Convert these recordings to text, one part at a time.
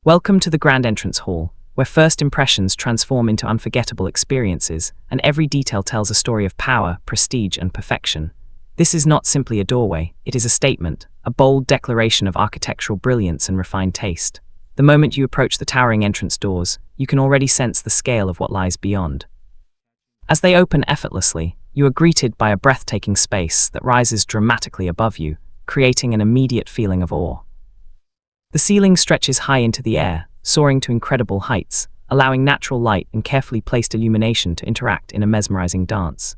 Welcome to the Grand Entrance Hall, where first impressions transform into unforgettable experiences, and every detail tells a story of power, prestige, and perfection. This is not simply a doorway, it is a statement, a bold declaration of architectural brilliance and refined taste. The moment you approach the towering entrance doors, you can already sense the scale of what lies beyond. As they open effortlessly, you are greeted by a breathtaking space that rises dramatically above you, creating an immediate feeling of awe. The ceiling stretches high into the air, soaring to incredible heights, allowing natural light and carefully placed illumination to interact in a mesmerizing dance.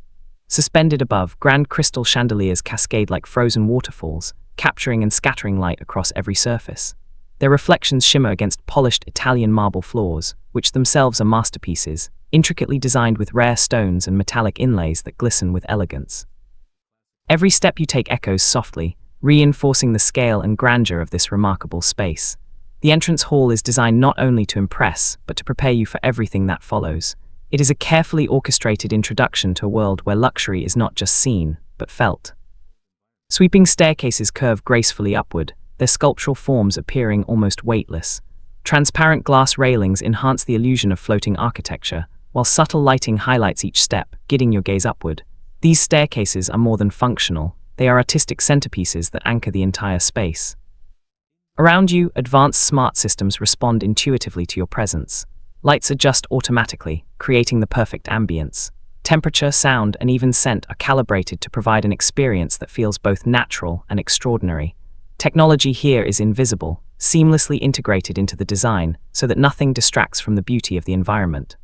Suspended above, grand crystal chandeliers cascade like frozen waterfalls, capturing and scattering light across every surface. Their reflections shimmer against polished Italian marble floors, which themselves are masterpieces, intricately designed with rare stones and metallic inlays that glisten with elegance. Every step you take echoes softly, reinforcing the scale and grandeur of this remarkable space. The entrance hall is designed not only to impress, but to prepare you for everything that follows. It is a carefully orchestrated introduction to a world where luxury is not just seen, but felt. Sweeping staircases curve gracefully upward, their sculptural forms appearing almost weightless. Transparent glass railings enhance the illusion of floating architecture, while subtle lighting highlights each step, guiding your gaze upward. These staircases are more than functional. They are artistic centerpieces that anchor the entire space. Around you, advanced smart systems respond intuitively to your presence. Lights adjust automatically, creating the perfect ambience. Temperature, sound, and even scent are calibrated to provide an experience that feels both natural and extraordinary. Technology here is invisible, seamlessly integrated into the design so that nothing distracts from the beauty of the environment.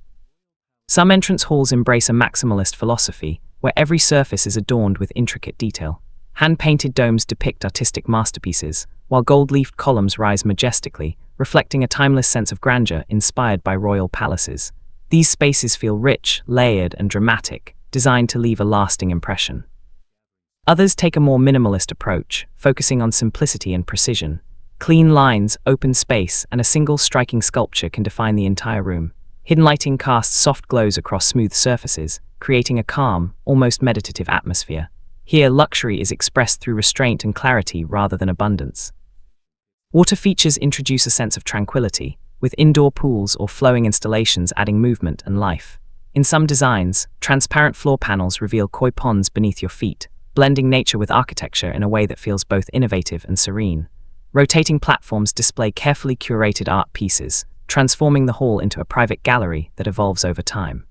Some entrance halls embrace a maximalist philosophy, where every surface is adorned with intricate detail. Hand-painted domes depict artistic masterpieces, while gold-leafed columns rise majestically, reflecting a timeless sense of grandeur inspired by royal palaces. These spaces feel rich, layered, and dramatic, designed to leave a lasting impression. Others take a more minimalist approach, focusing on simplicity and precision. Clean lines, open space, and a single striking sculpture can define the entire room. Hidden lighting casts soft glows across smooth surfaces, creating a calm, almost meditative atmosphere. Here, luxury is expressed through restraint and clarity rather than abundance. Water features introduce a sense of tranquility, with indoor pools or flowing installations adding movement and life. In some designs, transparent floor panels reveal koi ponds beneath your feet, blending nature with architecture in a way that feels both innovative and serene. Rotating platforms display carefully curated art pieces, transforming the hall into a private gallery that evolves over time.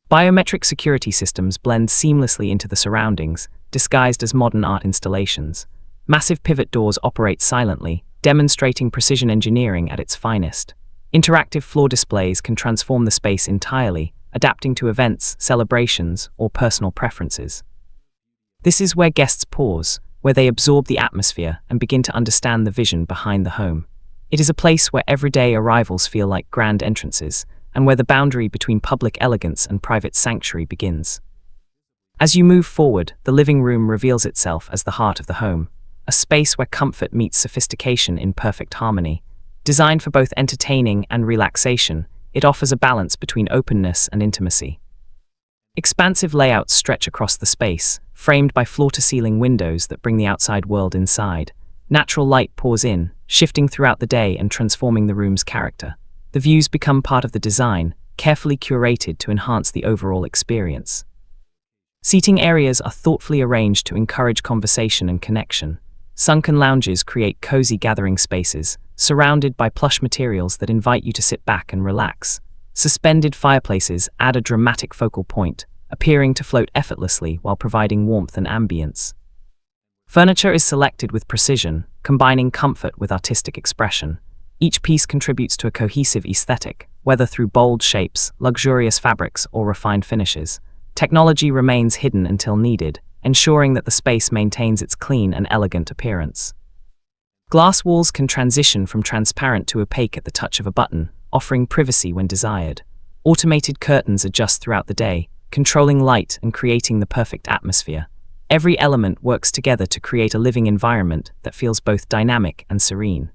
Biometric security systems blend seamlessly into the surroundings, disguised as modern art installations. Massive pivot doors operate silently, demonstrating precision engineering at its finest. Interactive floor displays can transform the space entirely, adapting to events, celebrations, or personal preferences. This is where guests pause, where they absorb the atmosphere and begin to understand the vision behind the home. It is a place where everyday arrivals feel like grand entrances, and where the boundary between public elegance and private sanctuary begins. As you move forward, the living room reveals itself as the heart of the home, a space where comfort meets sophistication in perfect harmony. Designed for both entertaining and relaxation, it offers a balance between openness and intimacy. Expansive layouts stretch across the space, framed by floor-to-ceiling windows that bring the outside world inside. Natural light pours in, shifting throughout the day and transforming the room's character. The views become part of the design, carefully curated to enhance the overall experience. Seating areas are thoughtfully arranged to encourage conversation and connection. Sunken lounges create cozy gathering spaces, surrounded by plush materials that invite you to sit back and relax. Suspended fireplaces add a dramatic focal point, appearing to float effortlessly while providing warmth and ambience. Furniture is selected with precision, combining comfort with artistic expression. Each piece contributes to a cohesive aesthetic, whether through bold shapes, luxurious fabrics, or refined finishes. Technology remains hidden until needed, ensuring that the space maintains its clean and elegant appearance. Glass walls can transition from transparent to opaque at the touch of a button, offering privacy when desired. Automated curtains adjust throughout the day, controlling light and creating the perfect atmosphere. Every element works together to create a living environment that feels both dynamic and serene.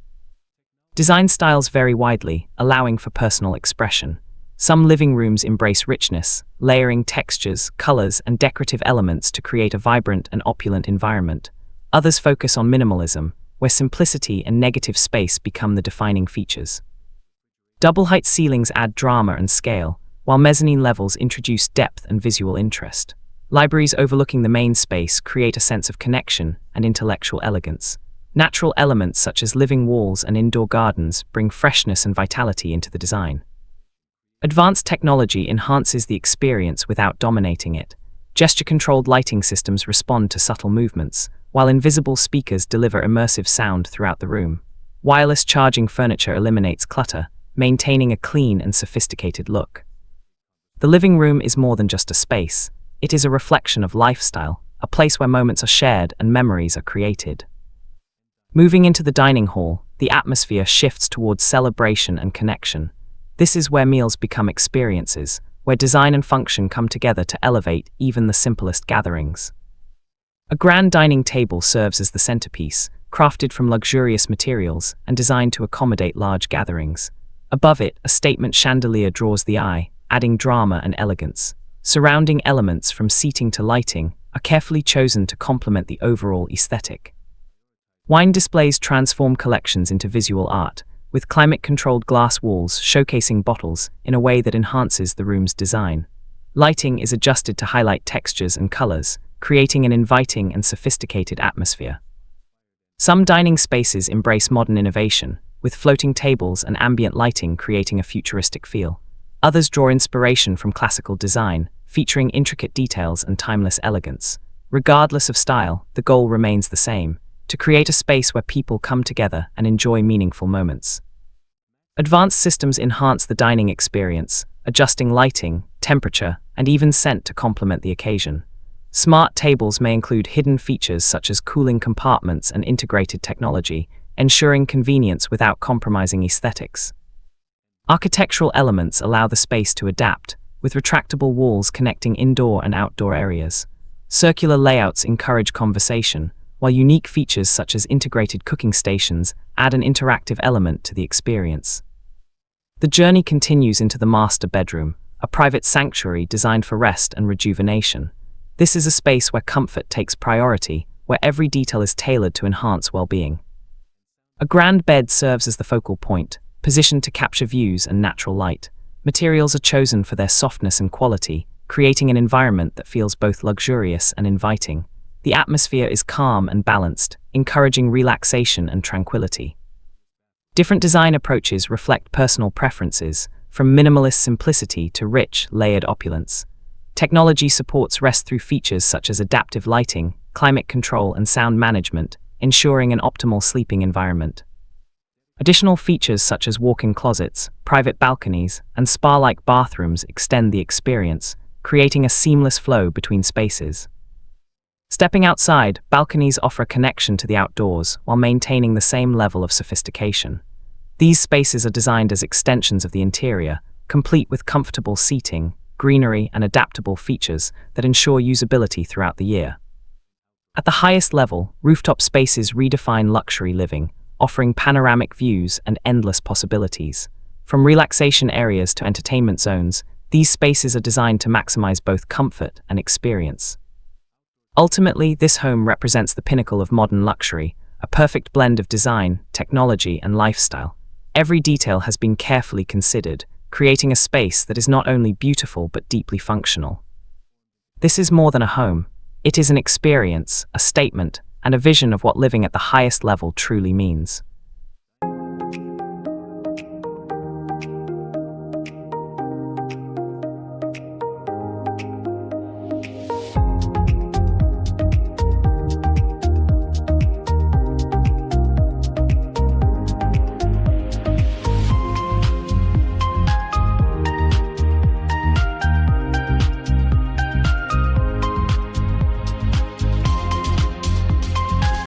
Design styles vary widely, allowing for personal expression. Some living rooms embrace richness, layering textures, colors, and decorative elements to create a vibrant and opulent environment. Others focus on minimalism, where simplicity and negative space become the defining features. Double-height ceilings add drama and scale, while mezzanine levels introduce depth and visual interest. Libraries overlooking the main space create a sense of connection and intellectual elegance. Natural elements such as living walls and indoor gardens bring freshness and vitality into the design. Advanced technology enhances the experience without dominating it. Gesture-controlled lighting systems respond to subtle movements, while invisible speakers deliver immersive sound throughout the room. Wireless charging furniture eliminates clutter, maintaining a clean and sophisticated look. The living room is more than just a space. It is a reflection of lifestyle, a place where moments are shared and memories are created. Moving into the dining hall, the atmosphere shifts towards celebration and connection. This is where meals become experiences, where design and function come together to elevate even the simplest gatherings. A grand dining table serves as the centerpiece, crafted from luxurious materials and designed to accommodate large gatherings. Above it, a statement chandelier draws the eye, adding drama and elegance. Surrounding elements from seating to lighting are carefully chosen to complement the overall aesthetic. Wine displays transform collections into visual art, with climate-controlled glass walls showcasing bottles in a way that enhances the room's design. Lighting is adjusted to highlight textures and colors, creating an inviting and sophisticated atmosphere. Some dining spaces embrace modern innovation, with floating tables and ambient lighting creating a futuristic feel. Others draw inspiration from classical design, featuring intricate details and timeless elegance. Regardless of style, the goal remains the same: to create a space where people come together and enjoy meaningful moments. Advanced systems enhance the dining experience, adjusting lighting, temperature, and even scent to complement the occasion. Smart tables may include hidden features such as cooling compartments and integrated technology, ensuring convenience without compromising aesthetics. Architectural elements allow the space to adapt, with retractable walls connecting indoor and outdoor areas. Circular layouts encourage conversation, while unique features such as integrated cooking stations add an interactive element to the experience. The journey continues into the master bedroom, a private sanctuary designed for rest and rejuvenation. This is a space where comfort takes priority, where every detail is tailored to enhance well-being. A grand bed serves as the focal point, positioned to capture views and natural light. Materials are chosen for their softness and quality, creating an environment that feels both luxurious and inviting. The atmosphere is calm and balanced, encouraging relaxation and tranquility. Different design approaches reflect personal preferences, from minimalist simplicity to rich, layered opulence. Technology supports rest through features such as adaptive lighting, climate control, and sound management, ensuring an optimal sleeping environment. Additional features such as walk-in closets, private balconies, and spa-like bathrooms extend the experience, creating a seamless flow between spaces. Stepping outside, balconies offer a connection to the outdoors while maintaining the same level of sophistication. These spaces are designed as extensions of the interior, complete with comfortable seating, greenery, and adaptable features that ensure usability throughout the year. At the highest level, rooftop spaces redefine luxury living, offering panoramic views and endless possibilities. From relaxation areas to entertainment zones, these spaces are designed to maximize both comfort and experience. Ultimately, this home represents the pinnacle of modern luxury, a perfect blend of design, technology, and lifestyle. Every detail has been carefully considered, creating a space that is not only beautiful but deeply functional. This is more than a home. It is an experience, a statement, and a vision of what living at the highest level truly means.